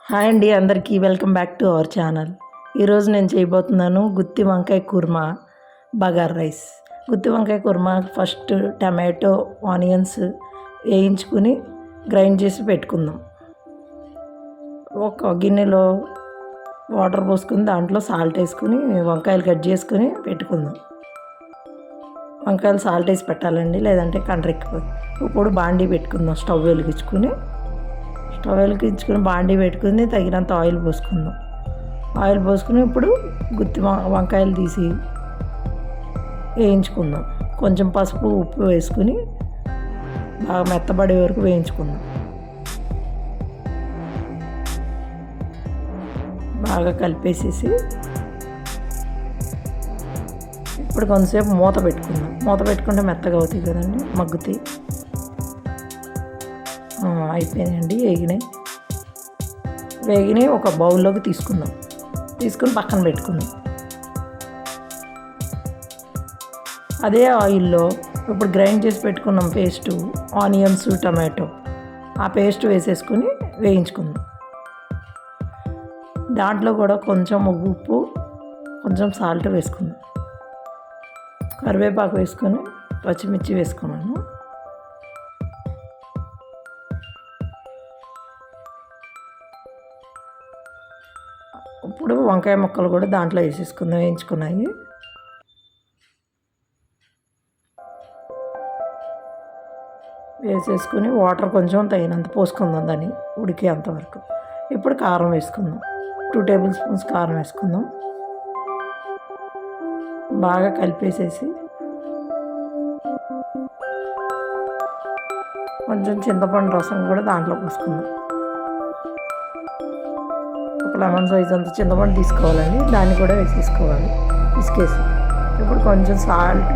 Hi అండి, అందరికీ welcome back to our channel. ఈరోజు నేను చేయబోతున్నాను గుత్తి వంకాయ కుర్మా బగార్ రైస్. గుత్తి వంకాయ కుర్మా ఫస్ట్ టమాటో ఆనియన్స్ వేయించుకుని గ్రైండ్ చేసి పెట్టుకుందాం. ఒక గిన్నెలో వాటర్ పోసుకుని దాంట్లో సాల్ట్ వేసుకుని వంకాయలు కట్ చేసుకుని పెట్టుకుందాం. వంకాయలు సాల్ట్ వేసి పెట్టాలండి, లేదంటే కండ్రెక్కిపోతుంది. ఇప్పుడు బాండీ పెట్టుకుందాం. స్టవ్ వెలిగించుకుని బాండీ పెట్టుకుని తగినంత ఆయిల్ పోసుకుందాం. ఆయిల్ పోసుకుని ఇప్పుడు గుత్తి వంకాయలు తీసి వేయించుకుందాం. కొంచెం పసుపు ఉప్పు వేసుకుని బాగా మెత్తబడే వరకు వేయించుకుందాం. బాగా కలిపేసేసి ఇప్పుడు కొంతసేపు మూత పెట్టుకుందాం. మూత పెట్టుకుంటే మెత్తగా అవుతాయి కదండి, మగ్గుతాయి. అయిపోయినాయండి, వేగినాయి ఒక బౌల్లోకి తీసుకుని పక్కన పెట్టుకుందాం. అదే ఆయిల్లో ఇప్పుడు గ్రైండ్ చేసి పెట్టుకున్నాం పేస్టు, ఆనియన్స్ టమాటో, ఆ పేస్ట్ వేసేసుకుని వేయించుకుందాం. దాంట్లో కూడా కొంచెం ఉప్పు, కొంచెం సాల్ట్ వేసుకుందాం. కరివేపాకు వేసుకొని పచ్చిమిర్చి వేసుకున్నాను. ఇప్పుడు వంకాయ ముక్కలు కూడా దాంట్లో వేసేసుకుందాం, వేయించుకున్నాయి. వేసేసుకుని వాటర్ కొంచెం తగినంత పోసుకుందాం, దాన్ని ఉడికేంతవరకు. ఇప్పుడు కారం వేసుకుందాం. 2 టేబుల్ స్పూన్స్ కారం వేసుకుందాం. బాగా కలిపేసేసి కొంచెం చింతపండు రసం కూడా దాంట్లో పోసుకుందాం. ఒక లెమన్ సైజ్ అంత చింతపండు తీసుకోవాలండి, దాన్ని కూడా వేసేసుకోవాలి ఇసుకేసి. ఇప్పుడు కొంచెం సాల్ట్,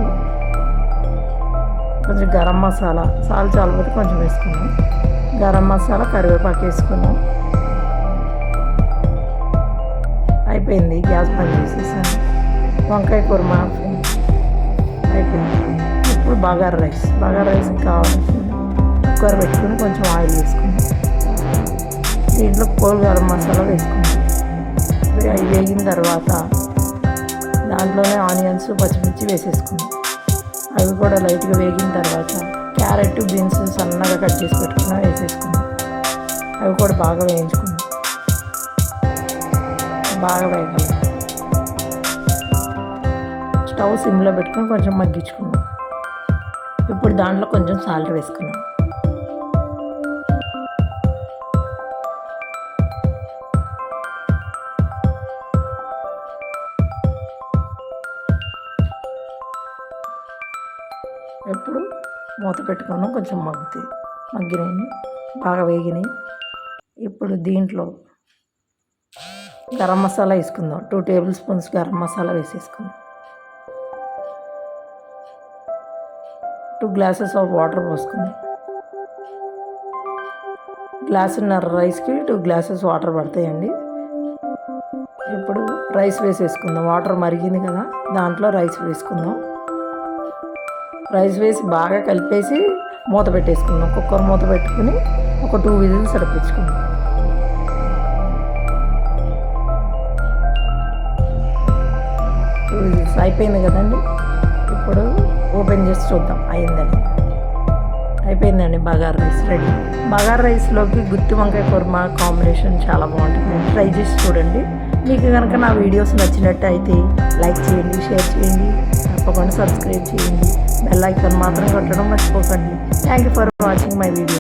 కొంచెం గరం మసాలా, సాల్ట్ చాలపోతే కొంచెం వేసుకున్నాం. గరం మసాలా, కరివేపాకు వేసుకున్నాం. అయిపోయింది, గ్యాస్ బంద్ చేసేసాను. వంకాయ కుర్మా అయిపోయింది. ఇప్పుడు బగార్ రైస్ కావాల్సింది కుక్కర్ పెట్టుకుని కొంచెం ఆయిల్ వేసుకున్నాం. దీంట్లో కోల్ గరం మసాలా వేసుకున్నాం. అవి వేగిన తర్వాత దాంట్లోనే ఆనియన్స్ పచ్చిమిర్చి వేసేసుకున్నాం. అవి కూడా లైట్గా వేగిన తర్వాత క్యారెట్ బీన్స్ సన్నగా కట్ చేసి పెట్టుకున్నా వేసేసుకున్నాం. అవి కూడా బాగా వేయించుకున్నాం. బాగా వేగాలి. స్టవ్ సిమ్లో పెట్టుకుని కొంచెం మగ్గించుకున్నాం. ఇప్పుడు దాంట్లో కొంచెం సాల్ట్ వేసుకున్నాం. ఇప్పుడు మూత పెట్టుకున్నాం. కొంచెం మగ్గినాయి, బాగా వేగినాయి. ఇప్పుడు దీంట్లో గరం మసాలా వేసుకుందాం. 2 టేబుల్ స్పూన్స్ గరం మసాలా వేసేసుకుందాం. 2 గ్లాసెస్ ఆఫ్ వాటర్ పోసుకుందాం. గ్లాసున్నర రైస్కి 2 గ్లాసెస్ వాటర్ పడతాయండి. ఇప్పుడు రైస్ వేసేసుకుందాం. వాటర్ మరిగింది కదా, దాంట్లో రైస్ వేసుకుందాం. రైస్ వేసి బాగా కలిపేసి మూత పెట్టేసుకుందాం. కుక్కర్ మూత పెట్టుకుని ఒక 2 విజిల్స్ సరిపించుకుందాం. 2 విజిల్స్ అయిపోయింది కదండి. ఇప్పుడు ఓపెన్ చేసి చూద్దాం అయిపోయిందండి. Bagar rice ready. బగార్ రైస్లోకి గుత్తి వంకాయ కుర్మా కాంబినేషన్ చాలా బాగుంటుంది. ట్రై చేసి చూడండి. మీకు కనుక నా వీడియోస్ నచ్చినట్టయితే లైక్ చేయండి, షేర్ చేయండి, తప్పకుండా సబ్స్క్రైబ్ చేయండి. బెల్ ఐకాన్ మాత్రం కొట్టడం మర్చిపోకండి. Thank you for watching my video.